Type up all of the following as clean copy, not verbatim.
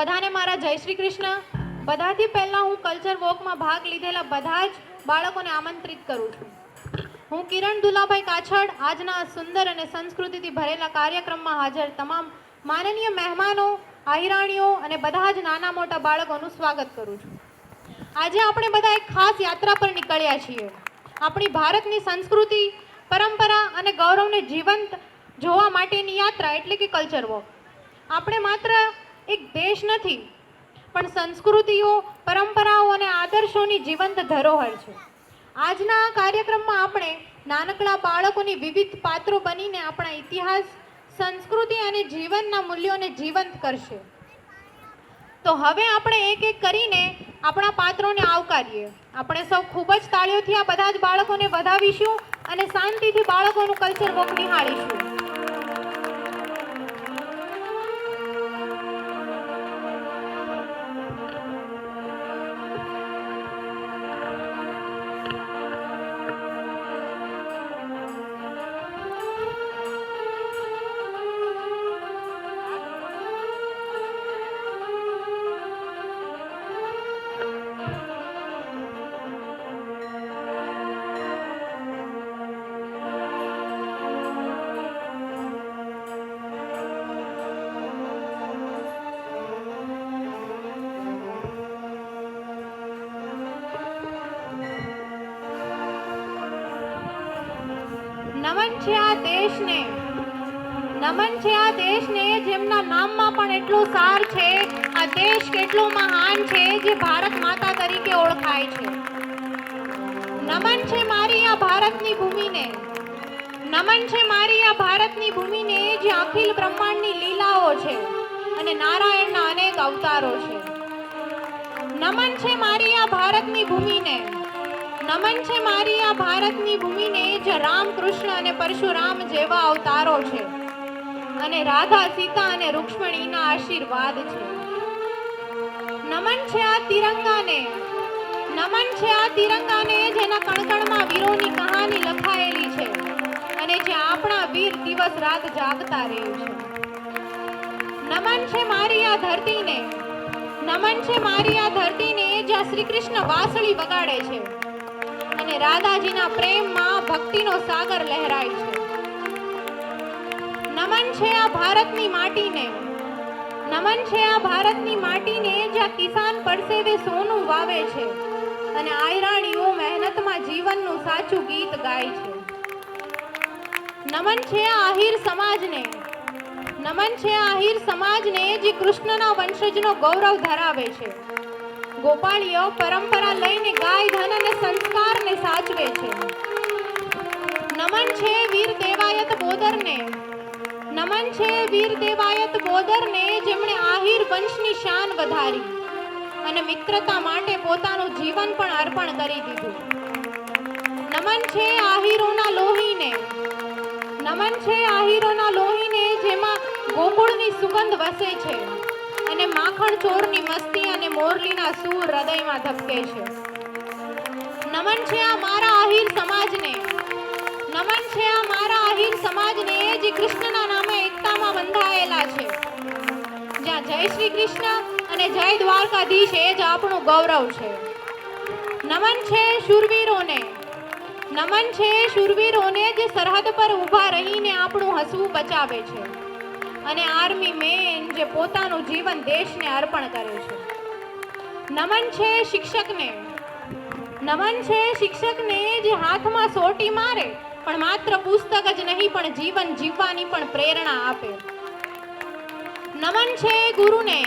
બધાને મારા જય શ્રી કૃષ્ણ. બધાથી પહેલા હું કલ્ચર વોકમાં ભાગ લીધેલા બધા જ બાળકોને આમંત્રિત કરું છું. હું કિરણ દુલાભાઈ કાછડ આજના સુંદર અને સંસ્કૃતિથી ભરેલા કાર્યક્રમમાં હાજર તમામ માનનીય મહેમાનો, આહિરાણીઓ અને બધા જ નાના મોટા બાળકોનું સ્વાગત કરું છું. આજે આપણે બધા એક ખાસ યાત્રા પર નીકળ્યા છીએ. આપણી ભારતની સંસ્કૃતિ, પરંપરા અને ગૌરવને જીવંત જોવા માટેની યાત્રા એટલે કે કલ્ચર વોક. આપણે માત્ર એક દેશ નથી, પણ સંસ્કૃતિઓ, પરંપરાઓ અને આદર્શોની જીવંત ધરોહર છે. આજના આ કાર્યક્રમમાં આપણે નાનકડા બાળકોની વિવિધ પાત્રો બનીને આપણા ઇતિહાસ, સંસ્કૃતિ અને જીવનના મૂલ્યોને જીવંત કરશે. તો હવે આપણે એક એક કરીને આપણા પાત્રોને આવકારીએ. આપણે સૌ ખૂબ જ તાળીઓથી આ બધા જ બાળકોને વધાવીશું અને શાંતિથી બાળકોનું કલ્ચર વોક નિહાળીશું. નમન છે આ દેશને, નમન છે આ દેશને જેમના નામમાં પણ એટલો સાર છે. આ દેશ કેટલો મહાન છે જે ભારત માતા તરીકે ઓળખાય છે. નમન છે મારી આ ભારતની ભૂમિને, નમન છે મારી આ ભારતની ભૂમિને જે અખિલ બ્રહ્માંડની લીલાઓ છે અને નારાયણના અનેક અવતારો છે. નમન છે મારી આ ભારતની ભૂમિને, નમન છે મારી આ ભારતની ભૂમિને જે રામ, કૃષ્ણ અને પરશુરામ જેવા અવતારો છે અને રાધા, સીતા અને રૂક્ષ્મણીના આશીર્વાદ છે. નમન છે આ તિરંગાને, નમન છે આ તિરંગાને જેના કણકણમાં વીરોની કહાની લખાયેલી છે અને જે આપણા વીર દિવસ રાત જાગતા રહે છે. નમન છે મારી આ ધરતીને, નમન છે મારી આ ધરતીને જ્યાં શ્રી કૃષ્ણ વાંસળી વગાડે છે અને રાધાજીના પ્રેમમાં ભક્તિનો સાગર લહેરાય છે. નમન છે આ ભારતની માટીને, નમન છે આ ભારતની માટીને જ્યાં કિસાન પરસેવે સોનું વાવે છે અને આયરાણીઓ મહેનતમાં જીવનનું સાચું ગીત ગાય છે. નમન છે આ આહિર સમાજને, નમન છે આ આહિર સમાજને જે કૃષ્ણના વંશજનો ગૌરવ ધરાવે છે. ગોપાળીઓ પરંપરા લઈને ગાય, ધન અને સંસ્કારને સાચવે છે. નમન છે વીર દેવાયત બોદરને, નમન છે વીર દેવાયત બોદરને જેમણે આહિર વંશની શાન વધારી અને મિત્રતા માટે પોતાનું જીવન પણ અર્પણ કરી દીધું. નમન છે આહિરોના લોહીને, નમન છે આહિરોના લોહીને જેમાં ગોકુળની સુગંધ વસે છે અને માખણ ચોરની મસ્તી અને મોરલીના સૂર હૃદયમાં ધબકે છે. નમન છે આ મારા આહિર સમાજને, નમન છે આ મારા આહિર સમાજને જે કૃષ્ણના નામે એકતામાં બંધાયેલા છે. જ્યાં જય શ્રી કૃષ્ણ અને જય દ્વારકાધીશ એ જ આપણું ગૌરવ છે. નમન છે શૂરવીરોને, નમન છે શૂરવીરોને જે સરહદ પર ઊભા રહીને આપણું હસવું બચાવે છે અને આર્મી મેન જે પોતાનું જીવન દેશને અર્પણ કરે છે. નમન છે શિક્ષકને, નમન છે શિક્ષકને જે હાથમાં સોટી મારે પણ માત્ર પુસ્તક જ નહીં પણ જીવન જીવવાની પણ પ્રેરણા આપે. નમન છે ગુરુને,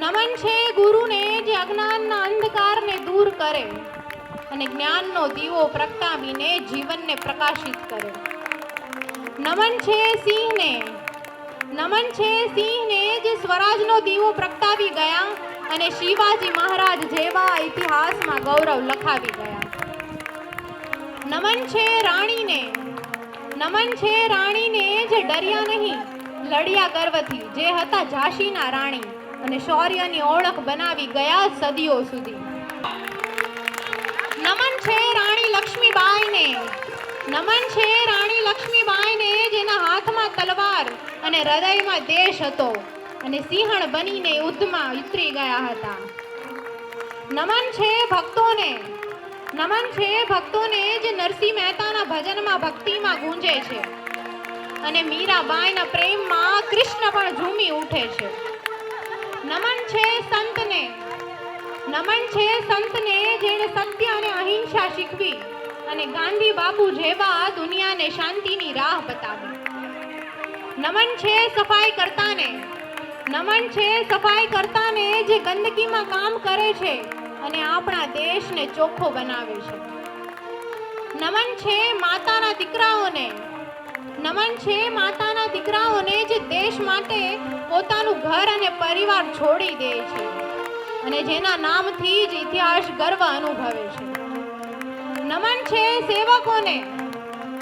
નમન છે ગુરુને જે અજ્ઞાનના અંધકારને દૂર કરે અને જ્ઞાનનો દીવો પ્રગટાવીને જીવનને પ્રકાશિત કરે. નમન છે સિંહને, નમન છે સિંહને જે સ્વરાજનો દીવો પ્રગટાવી ગયા અને શિવાજી મહારાજ જેવા ઇતિહાસમાં ગૌરવ લખાવી ગયા. નમન છે રાણીને, નમન છે રાણીને જે ડર્યા નહીં, લડ્યા ગર્વથી, જે હતા ઝાંસીના રાણી અને શૌર્યની ઓળખ બનાવી ગયા સદીઓ સુધી. નમન છે રાણી લક્ષ્મીબાઈને, નમન છે રાણી લક્ષ્મીબાઈને જેના હાથમાં તલવાર અને હૃદયમાં દેશ હતો અને સિંહણ બનીને યુદ્ધમાં ઉતરી ગયા હતા. નમન છે ભક્તોને, નમન છે ભક્તોને જે નરસિંહ મહેતાના ભજનમાં ભક્તિમાં ગૂંજે છે અને મીરાબાઈના પ્રેમમાં કૃષ્ણ પણ ઝૂમી ઉઠે છે. નમન છે સંતને, નમન છે સંતને જેણે સત્ય અને અહિંસા શીખવી અને ગાંધી બાપુ જેવા દુનિયાને શાંતિની રાહ બતાવી. નમન છે સફાઈ કરતાને, નમન છે સફાઈ કરતાને જે ગંદકીમાં કામ કરે છે અને આપણા દેશને ચોખ્ખો બનાવે છે. નમન છે માતાના દીકરાઓને, નમન છે માતાના દીકરાઓને જે દેશ માટે પોતાનું ઘર અને પરિવાર છોડી દે છે અને જેના નામથી જ ઇતિહાસ ગર્વ અનુભવે છે. નમન છે સેવકોને,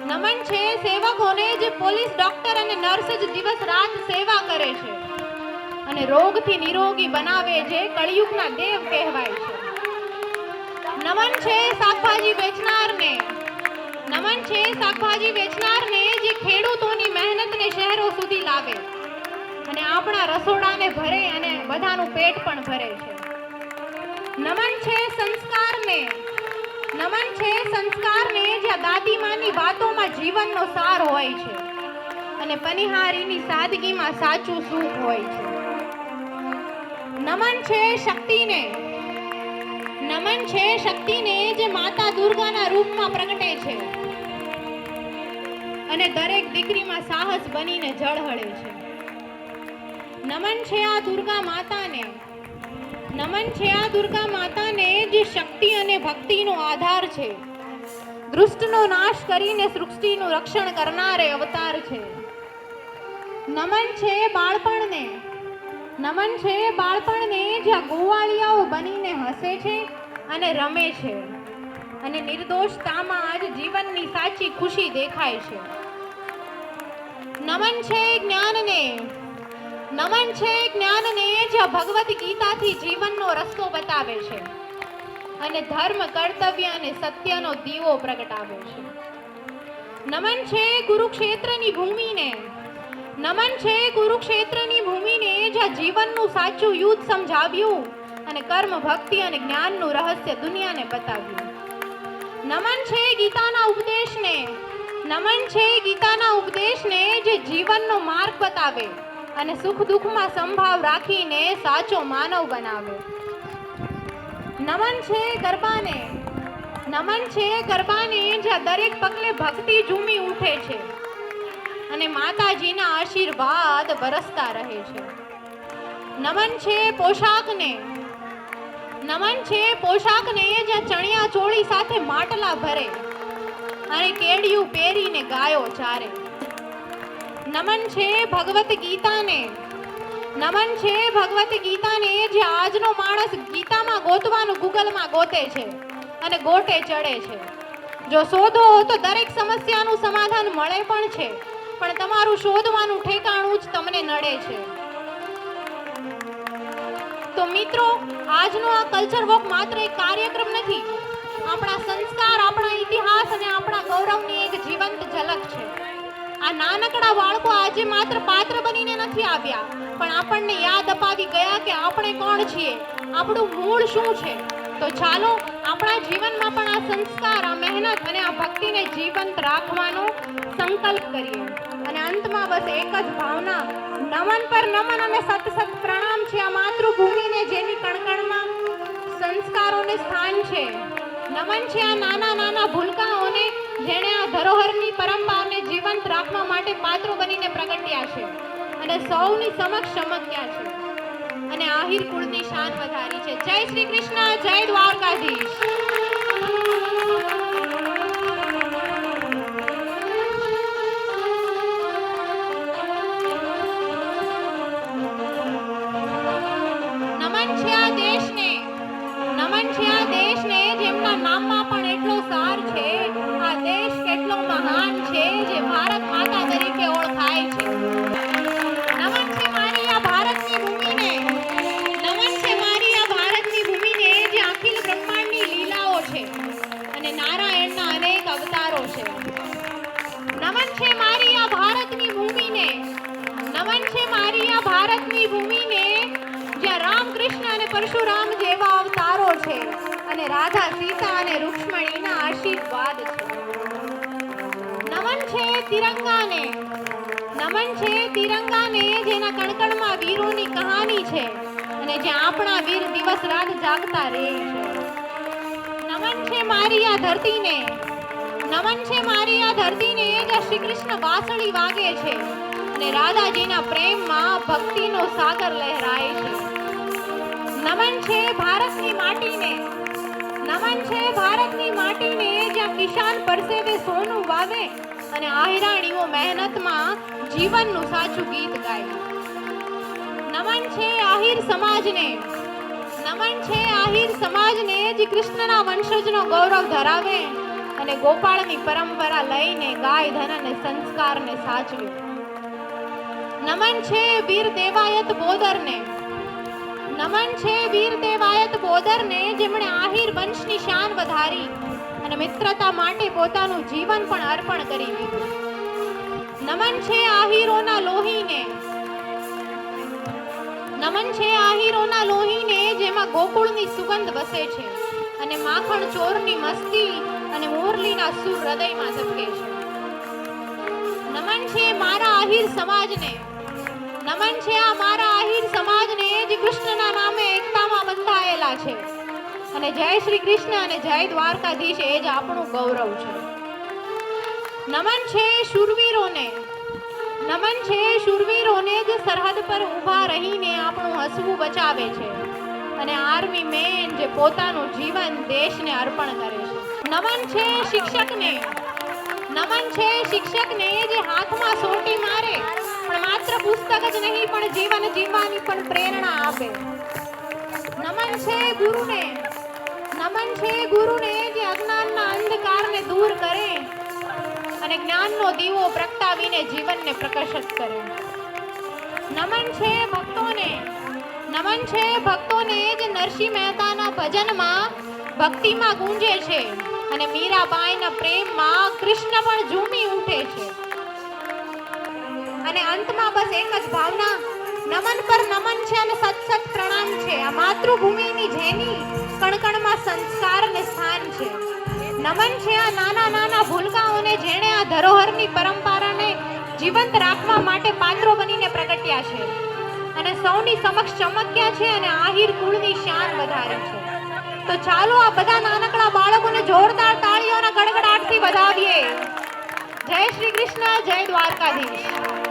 નમન છે સેવકોને જે પોલીસ, ડોક્ટર અને નર્સ જ દિવસ રાત સેવા કરે છે અને રોગથી નિરોગી બનાવે છે, કળિયુગના દેવ કહેવાય છે. નમન છે શાકભાજી વેચનારને, નમન છે શાકભાજી વેચનારને જે ખેડૂતોની મહેનતને શહેરો સુધી લાવે અને આપણા રસોડાને ભરે અને બધાનું પેટ પણ ભરે છે. નમન છે સંસ્કારને, નમન છે સંસ્કારને જ્યાં દાદીમાની વાતોમાં જીવનનો સાર હોય છે અને પનિહારીની સાદગીમાં સાચું સુખ હોય છે. નમન છે શક્તિને, નમન છે શક્તિને જે માતા દુર્ગાના રૂપમાં પ્રગટે છે અને દરેક દીકરીમાં સાહસ બનીને ઝળહળે છે. નમન છે આ દુર્ગા માતાને, નમન છે આ દુર્ગા માતાને જે શક્તિ અને ભક્તિનો આધાર છે, દુષ્ટનો નાશ કરીને સૃષ્ટિનું રક્ષણ કરનારે અવતાર છે. નમન છે બાળપણને, નમન છે બાળપણને જ્યાં ગોવાળિયાઓ બનીને હસે છે અને રમે છે અને નિર્દોષતામાં જ જીવનની સાચી ખુશી દેખાય છે. નમન છે જ્ઞાનને, નમન છે જ્ઞાનને જ્યાં ભગવદ્ ગીતાથી જીવનનો રસ્તો બતાવે છે અને ધર્મ, કર્તવ્ય અને સત્યનો દીવો પ્રગટાવે છે. નમન છે કુરુક્ષેત્રની ભૂમિને, નમન છે કુરુક્ષેત્રની ભૂમિને જ્યાં જીવનનું સાચું યુદ્ધ સમજાવ્યું અને કર્મ, ભક્તિ અને જ્ઞાનનું રહસ્ય દુનિયાને બતાવ્યું. નમન છે ગીતાના ઉપદેશને, નમન છે ગીતાના ઉપદેશને જે જીવનનો માર્ગ બતાવે અને સુખ દુઃખમાં સંભાવ રાખીને સાચો માનવ બનાવે. નમન છે ગરબાને, નમન છે ગરબાને જ્યાં દરેક પગલે ભક્તિ ઝૂમી ઉઠે છે અને માતાજીના આશીર્વાદ વરસતા રહે છે. નમન છે પોશાકને, નમન છે પોશાકને જ્યાં ચણિયા ચોળી સાથે માટલા ભરે અને કેડિયું પહેરીને ગાયો ચારે. નમન છે ભગવદ્ ગીતાને, નમન છે ભગવદ્ ગીતાને જે આજનો માણસ ગીતામાં ગોતવાનું ગૂગલમાં ગોતે છે અને ગોટે ચડે છે. જો શોધો તો દરેક સમસ્યાનું સમાધાન મળે પણ છે, પણ તમારું શોધવાનું ઠેકાણું જ તમને નડે છે. તો મિત્રો, આજનો આ કલ્ચર વોક માત્ર એક કાર્યક્રમ નથી, આપણા સંસ્કાર, આપણા ઇતિહાસ અને આપણા ગૌરવની એક જીવંત ઝલક છે. આ નાનકડા બાળકો આજે માત્ર પાત્ર બનીને નથી આવ્યા, પણ આપણને યાદ અપાવી ગયા કે આપણે કોણ છીએ, આપણું મૂળ શું છે. તો ચાલો આપણા જીવનમાં પણ આ સંસ્કાર, આ મહેનત અને આ ભક્તિને જીવંત રાખવાનો સંકલ્પ કરીએ. અને અંતમાં બસ એક જ ભાવના, નમન પર નમન અને સત સત પ્રણામ છે આ માતૃભૂમિને જેની કણકણમાં સંસ્કારોને સ્થાન છે. નમન છે આ નાના નાના ભૂલકાઓને જેણે આ ધરોહરની પરંપરાને જીવંત રાખવા માટે પાત્રો બનીને પ્રગટ્યા છે અને સૌની સમક્ષ ચમક્યા છે અને આહિર કુળની શાન વધારી છે. જય શ્રી કૃષ્ણ, જય દ્વારકાધીશ. નમન છે આ દેશને, નમન છે આ દેશને જેમના નામમાં પણ એટલો સાર છે. આ દેશ કેટલો મહાન છે જે ભારત માતા તરીકે ઓળખાય છે. નમન છે મારી આ ભારતની ભૂમિને, નમન છે મારી આ ભારતની ભૂમિને જે અખિલ બ્રહ્માંડની લીલાઓ છે અને નારાયણના અનેક અવતારો છે. નમન છે મારી આ ભારતની ભૂમિને, નમન છે મારી આ ભારતની ભૂમિ પરશુરામ જેવા અવતારો છે અને રાધા સીતા અને રૂક્ષ્મણીના આશીર્વાદ છે. નમન છે તિરંગાને, નમન છે તિરંગાને જેના કણકણમાં વીરોની કહાની છે અને જ્યાં આપણા વીર દિવસ રાત જાગતા રહે છે. નમન છે મારી આ ધરતીને, નમન છે મારી આ ધરતીને જ્યાં શ્રી કૃષ્ણ વાંસળી વાગે છે અને રાધાજીના પ્રેમમાં ભક્તિનો સાગર લહેરાય છે. નમન છે ભારતની માટીને, નમન છે ભારતની માટીને જ્યાં કિસાન પરસેવે સોનું વાવે અને આહિરાણીઓ મહેનતમાં જીવનનું સાચું ગીત ગાય. નમન છે આહિર સમાજને, નમન છે આહિર સમાજને જે કૃષ્ણના વંશજનો ગૌરવ ધરાવે અને ગોપાળની પરંપરા લઈને ગાય ધન અને સંસ્કારને સાચવે. નમન છે વીર દેવાયત બોદરને, નમન છે વીર દેવાયત બોદરને જેમણે આહિર વંશની શાન વધારી અને મિત્રતા માટે પોતાનું જીવન પણ અર્પણ કરી દીધું. નમન છે આહિરોના લોહીને, નમન છે આહિરોના લોહીને જેમાં ગોકુળની સુગંધ વસે છે અને માખણ ચોરની મસ્તી અને મુરલીના સુર હૃદયમાં ઝબકે છે. નમન છે મારા આહિર સમાજને, નમન છે આ મારા આહિર સમાજને જે કૃષ્ણના નામે એકતામાં બંધાયેલા છે અને જય શ્રી કૃષ્ણ અને જય દ્વારકાધીશ એ જ આપણું ગૌરવ છે. નમન છે શૂરવીરોને, નમન છે શૂરવીરોને જે સરહદ પર ઊભા રહીને આપણું હસવું બચાવે છે અને આર્મી મેન જે પોતાનું જીવન દેશને અર્પણ કરે છે. નમન છે શિક્ષકને, નમન છે શિક્ષકને જે હાથમાં સોટી મારે પણ માત્ર પુસ્તક જ નહીં પણ જીવન જીવવાની પણ પ્રેરણા આપે. નમન છે ગુરુને, નમન છે ગુરુને જે અજ્ઞાનના અંધકારને દૂર કરે અને જ્ઞાનનો દીવો પ્રગટાવીને જીવનને પ્રકાશિત કરે. નમન છે ભક્તોને, નમન છે ભક્તોને જે નરસિંહ મહેતાના ભજનમાં ભક્તિમાં ગુંજે છે અને મીરાબાઈના પ્રેમમાં કૃષ્ણ પણ ઝૂમી ઉઠે છે. અને અંતમાં બસ એક જ ભાવના, નમન પર નમન છે અને સત સત પ્રણામ છે આ માતૃભૂમિની જેની કણકણમાં સંસ્કાર અને સ્થાન છે. નમન છે આ નાના નાના ભૂલકાઓને જેણે આ ધરોહરની પરંપરાને જીવંત રાખવા માટે પાત્રો બનીને પ્રગટ્યા છે અને સૌની સમક્ષ ચમક્યા છે અને આહિર કુળની શાન વધારી છે. તો ચાલો આ બધા નાનકડા બાળકોને જોરદાર તાળીઓના ગડગડાટથી વધાવીએ. જય શ્રી કૃષ્ણ, જય દ્વારકાધીશ.